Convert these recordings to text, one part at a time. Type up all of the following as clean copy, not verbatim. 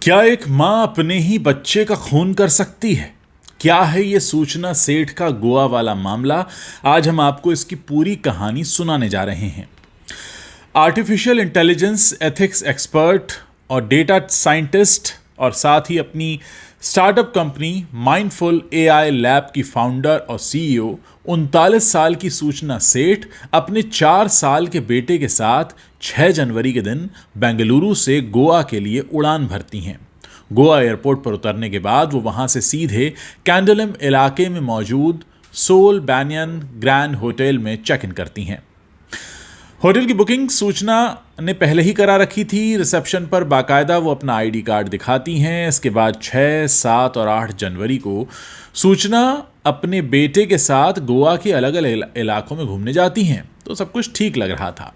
क्या एक मां अपने ही बच्चे का खून कर सकती है? क्या है ये सूचना सेठ का गोवा वाला मामला? आज हम आपको इसकी पूरी कहानी सुनाने जा रहे हैं। आर्टिफिशियल इंटेलिजेंस एथिक्स एक्सपर्ट और डेटा साइंटिस्ट और साथ ही अपनी startup company mindful AI lab की फाउंडर और सीईओ 39 साल की सूचना सेठ अपने 4 साल के बेटे के साथ 6 जनवरी के दिन बेंगलुरु से गोवा के लिए उड़ान भरती हैं। गोवा एयरपोर्ट पर उतरने के बाद वो वहां से सीधे कैंडोलिम इलाके में मौजूद सोल बैनियन ग्रैंड होटल में चेक इन करती हैं। होटल की बुकिंग सूचना ने पहले ही करा रखी थी। रिसेप्शन पर बाकायदा वो अपना आईडी कार्ड दिखाती हैं। इसके बाद 6, 7 और 8 जनवरी को सूचना अपने बेटे के साथ गोवा के अलग अलग इलाकों में घूमने जाती हैं। तो सब कुछ ठीक लग रहा था,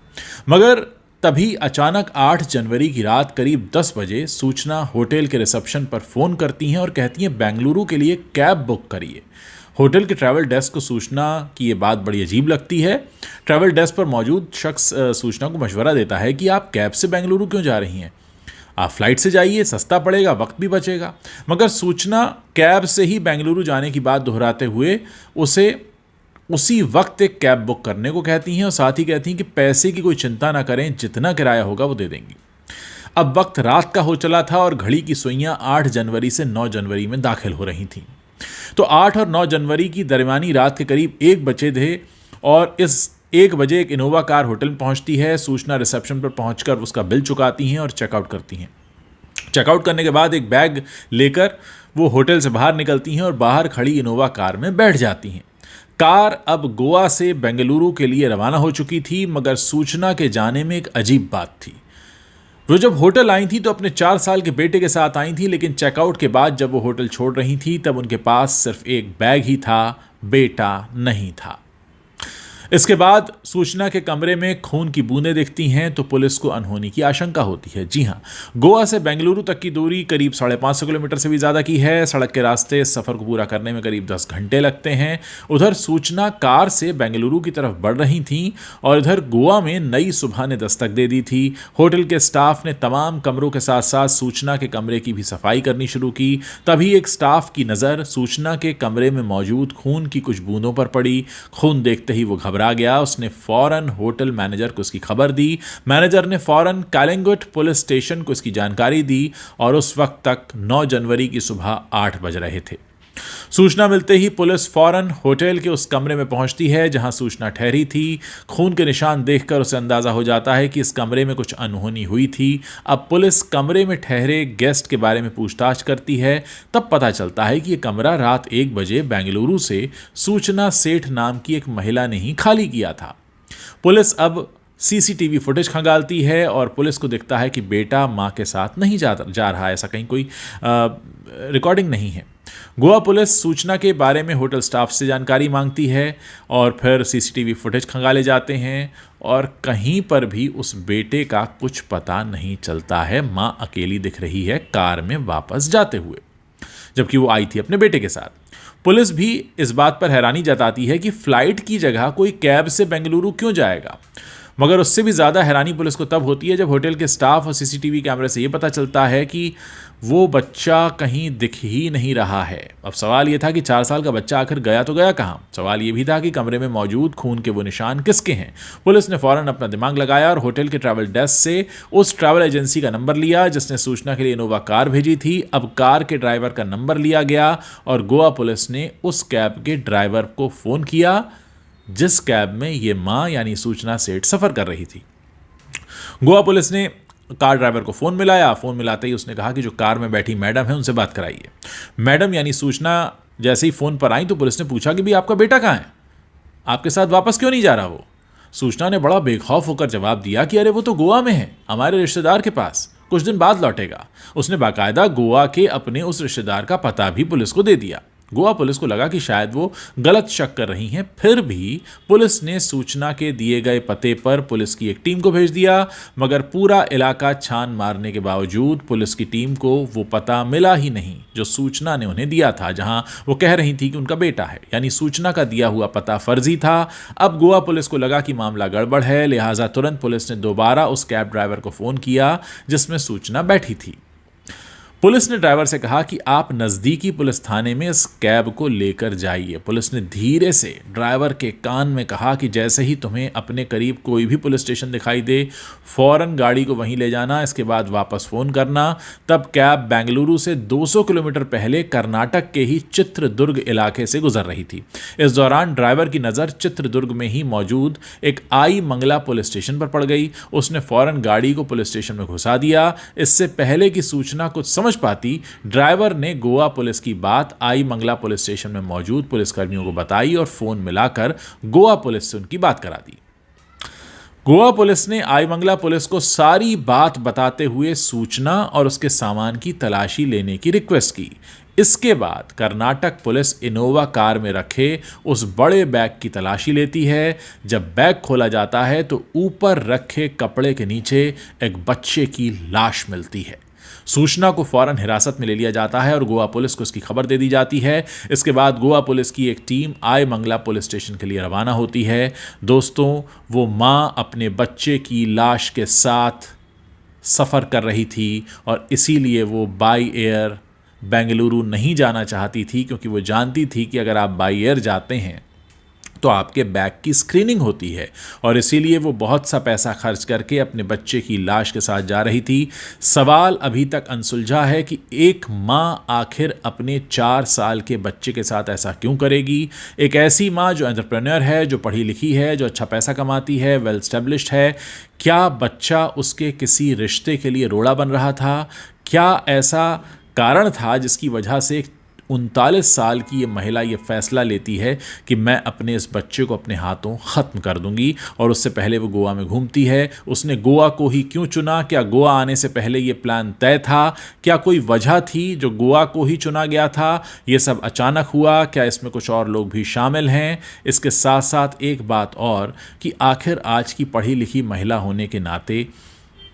मगर तभी अचानक 8 जनवरी की रात करीब 10 बजे सूचना होटल के रिसेप्शन पर फ़ोन करती हैं और कहती हैं बेंगलुरु के लिए कैब बुक करिए। होटल के ट्रैवल डेस्क को सूचना की ये बात बड़ी अजीब लगती है। ट्रैवल डेस्क पर मौजूद शख्स सूचना को मशवरा देता है कि आप कैब से बेंगलुरु क्यों जा रही हैं, आप फ्लाइट से जाइए, सस्ता पड़ेगा, वक्त भी बचेगा। मगर सूचना कैब से ही बेंगलुरु जाने की बात दोहराते हुए उसे उसी वक्त एक कैब बुक करने को कहती हैं और साथ ही कहती हैं कि पैसे की कोई चिंता ना करें, जितना किराया होगा वो दे देंगी। अब वक्त रात का हो चला था और घड़ी की सुइयां 8 जनवरी से 9 जनवरी में दाखिल हो रही थीं। तो 8 और 9 जनवरी की दरमियानी रात के करीब 1 बजे थे और इस 1 बजे एक इनोवा कार होटल में पहुंचती है। सूचना रिसेप्शन पर पहुंचकर उसका बिल चुकाती हैं और चेकआउट करती हैं। चेकआउट करने के बाद एक बैग लेकर वो होटल से बाहर निकलती हैं और बाहर खड़ी इनोवा कार में बैठ जाती हैं। कार अब गोवा से बेंगलुरु के लिए रवाना हो चुकी थी, मगर सूचना के जाने में एक अजीब बात थी। वो जब होटल आई थी तो अपने 4 साल के बेटे के साथ आई थी, लेकिन चेकआउट के बाद जब वो होटल छोड़ रही थी तब उनके पास सिर्फ एक बैग ही था, बेटा नहीं था। इसके बाद सूचना के कमरे में खून की बूंदें दिखती हैं तो पुलिस को अनहोनी की आशंका होती है। जी हाँ, गोवा से बेंगलुरु तक की दूरी करीब 550 किलोमीटर से भी ज़्यादा की है। सड़क के रास्ते सफ़र को पूरा करने में करीब 10 घंटे लगते हैं। उधर सूचना कार से बेंगलुरु की तरफ बढ़ रही थी और इधर गोवा में नई सुबह ने दस्तक दे दी थी। होटल के स्टाफ ने तमाम कमरों के साथ साथ सूचना के कमरे की भी सफाई करनी शुरू की। तभी एक स्टाफ की नज़र सूचना के कमरे में मौजूद खून की कुछ बूंदों पर पड़ी। खून देखते ही वो घबरा गया। उसने फौरन होटल मैनेजर को इसकी खबर दी। मैनेजर ने फौरन कालिंगुट पुलिस स्टेशन को इसकी जानकारी दी और उस वक्त तक 9 जनवरी की सुबह 8 बज रहे थे। सूचना मिलते ही पुलिस फौरन होटल के उस कमरे में पहुंचती है जहां सूचना ठहरी थी। खून के निशान देखकर उसे अंदाजा हो जाता है कि इस कमरे में कुछ अनहोनी हुई थी। अब पुलिस कमरे में ठहरे गेस्ट के बारे में पूछताछ करती है। तब पता चलता है कि यह कमरा रात 1 बजे बेंगलुरु से सूचना सेठ नाम की एक महिला ने ही खाली किया था। पुलिस अब सीसीटीवी फुटेज खंगालती है और पुलिस को दिखता है कि बेटा मां के साथ नहीं जा रहा है। ऐसा कहीं कोई रिकॉर्डिंग नहीं है। गोवा पुलिस सूचना के बारे में होटल स्टाफ से जानकारी मांगती है और फिर सीसीटीवी फुटेज खंगाले जाते हैं और कहीं पर भी उस बेटे का कुछ पता नहीं चलता है। मां अकेली दिख रही है कार में वापस जाते हुए, जबकि वो आई थी अपने बेटे के साथ। पुलिस भी इस बात पर हैरानी जताती है कि फ्लाइट की जगह कोई कैब से बेंगलुरु क्यों जाएगा, मगर उससे भी ज़्यादा हैरानी पुलिस को तब होती है जब होटल के स्टाफ और सीसीटीवी कैमरे से ये पता चलता है कि वो बच्चा कहीं दिख ही नहीं रहा है। अब सवाल ये था कि 4 साल का बच्चा आखिर गया तो गया कहाँ। सवाल ये भी था कि कमरे में मौजूद खून के वो निशान किसके हैं। पुलिस ने फौरन अपना दिमाग लगाया और होटल के ट्रैवल डेस्क से उस ट्रैवल एजेंसी का नंबर लिया जिसने सूचना के लिए इनोवा कार भेजी थी। अब कार के ड्राइवर का नंबर लिया गया और गोवा पुलिस ने उस कैब के ड्राइवर को फ़ोन किया जिस कैब में ये मां यानी सूचना सेठ सफ़र कर रही थी। गोवा पुलिस ने कार ड्राइवर को फ़ोन मिलाया। फ़ोन मिलाते ही उसने कहा कि जो कार में बैठी मैडम है उनसे बात कराइए। मैडम यानी सूचना जैसे ही फ़ोन पर आई तो पुलिस ने पूछा कि भाई आपका बेटा कहाँ है, आपके साथ वापस क्यों नहीं जा रहा वो। सूचना ने बड़ा बेखौफ होकर जवाब दिया कि अरे वो तो गोवा में है, हमारे रिश्तेदार के पास, कुछ दिन बाद लौटेगा। उसने बाकायदा गोवा के अपने उस रिश्तेदार का पता भी पुलिस को दे दिया। गोवा पुलिस को लगा कि शायद वो गलत शक कर रही हैं, फिर भी पुलिस ने सूचना के दिए गए पते पर पुलिस की एक टीम को भेज दिया। मगर पूरा इलाका छान मारने के बावजूद पुलिस की टीम को वो पता मिला ही नहीं जो सूचना ने उन्हें दिया था, जहां वो कह रही थी कि उनका बेटा है। यानी सूचना का दिया हुआ पता फर्जी था। अब गोवा पुलिस को लगा कि मामला गड़बड़ है, लिहाजा तुरंत पुलिस ने दोबारा उस कैब ड्राइवर को फ़ोन किया जिसमें सूचना बैठी थी। पुलिस ने ड्राइवर से कहा कि आप नज़दीकी पुलिस थाने में इस कैब को लेकर जाइए। पुलिस ने धीरे से ड्राइवर के कान में कहा कि जैसे ही तुम्हें अपने करीब कोई भी पुलिस स्टेशन दिखाई दे, फौरन गाड़ी को वहीं ले जाना, इसके बाद वापस फ़ोन करना। तब कैब बेंगलुरु से 200 किलोमीटर पहले कर्नाटक के ही चित्रदुर्ग इलाके से गुजर रही थी। इस दौरान ड्राइवर की नज़र चित्रदुर्ग में ही मौजूद एक आई मंगला पुलिस स्टेशन पर पड़ गई। उसने फौरन गाड़ी को पुलिस स्टेशन में घुसा दिया। इससे पहले की सूचना कुछ समझ पाती, ड्राइवर ने गोवा पुलिस की बात आई मंगला पुलिस स्टेशन में मौजूद पुलिसकर्मियों को बताई और फोन मिलाकर गोवा पुलिस से उनकी बात करा दी। गोवा पुलिस ने आई मंगला पुलिस को सारी बात बताते हुए सूचना और उसके सामान की तलाशी लेने की रिक्वेस्ट की। इसके बाद कर्नाटक पुलिस इनोवा कार में रखे उस बड़े बैग की तलाशी लेती है। जब बैग खोला जाता है तो ऊपर रखे कपड़े के नीचे एक बच्चे की लाश मिलती है। सूचना को फौरन हिरासत में ले लिया जाता है और गोवा पुलिस को इसकी खबर दे दी जाती है। इसके बाद गोवा पुलिस की एक टीम आई मंगला पुलिस स्टेशन के लिए रवाना होती है। दोस्तों, वो माँ अपने बच्चे की लाश के साथ सफ़र कर रही थी और इसीलिए वो बाई एयर बेंगलुरु नहीं जाना चाहती थी, क्योंकि वो जानती थी कि अगर आप बाई एयर जाते हैं तो आपके बैग की स्क्रीनिंग होती है, और इसीलिए वो बहुत सा पैसा खर्च करके अपने बच्चे की लाश के साथ जा रही थी। सवाल अभी तक अनसुलझा है कि एक माँ आखिर अपने 4 साल के बच्चे के साथ ऐसा क्यों करेगी। एक ऐसी माँ जो एंटरप्रेन्योर है, जो पढ़ी लिखी है, जो अच्छा पैसा कमाती है, वेल स्टैब्लिश्ड है। क्या बच्चा उसके किसी रिश्ते के लिए रोड़ा बन रहा था? क्या ऐसा कारण था जिसकी वजह से 39 साल की ये महिला ये फैसला लेती है कि मैं अपने इस बच्चे को अपने हाथों ख़त्म कर दूंगी? और उससे पहले वो गोवा में घूमती है। उसने गोवा को ही क्यों चुना? क्या गोवा आने से पहले ये प्लान तय था? क्या कोई वजह थी जो गोवा को ही चुना गया था? ये सब अचानक हुआ? क्या इसमें कुछ और लोग भी शामिल हैं? इसके साथ साथ एक बात और कि आखिर आज की पढ़ी लिखी महिला होने के नाते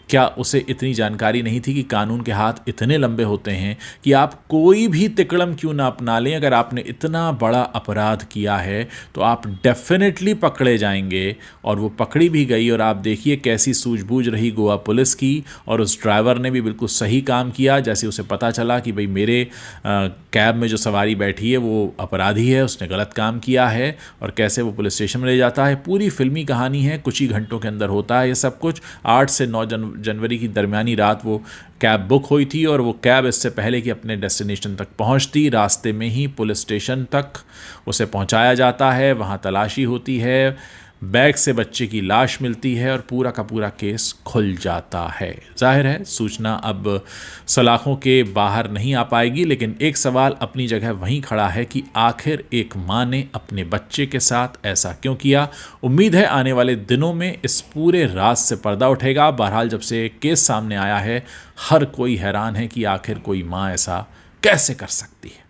क्या उसे इतनी जानकारी नहीं थी कि कानून के हाथ इतने लंबे होते हैं कि आप कोई भी तिकड़म क्यों ना अपना लें, अगर आपने इतना बड़ा अपराध किया है तो आप डेफिनेटली पकड़े जाएंगे। और वो पकड़ी भी गई, और आप देखिए कैसी सूझबूझ रही गोवा पुलिस की। और उस ड्राइवर ने भी बिल्कुल सही काम किया। जैसे उसे पता चला कि भाई मेरे कैब में जो सवारी बैठी है वो अपराधी है, उसने गलत काम किया है, और कैसे वो पुलिस स्टेशन में ले जाता है। पूरी फिल्मी कहानी है, कुछ ही घंटों के अंदर होता है ये सब कुछ। 8 से 9 जनवरी की दरमियानी रात वो कैब बुक हुई थी, और वो कैब इससे पहले कि अपने डेस्टिनेशन तक पहुंचती, रास्ते में ही पुलिस स्टेशन तक उसे पहुंचाया जाता है। वहां तलाशी होती है, बैग से बच्चे की लाश मिलती है, और पूरा का पूरा केस खुल जाता है। जाहिर है सूचना अब सलाखों के बाहर नहीं आ पाएगी, लेकिन एक सवाल अपनी जगह वहीं खड़ा है कि आखिर एक माँ ने अपने बच्चे के साथ ऐसा क्यों किया। उम्मीद है आने वाले दिनों में इस पूरे राज से पर्दा उठेगा। बहरहाल जब से केस सामने आया है, हर कोई हैरान है कि आखिर कोई माँ ऐसा कैसे कर सकती है।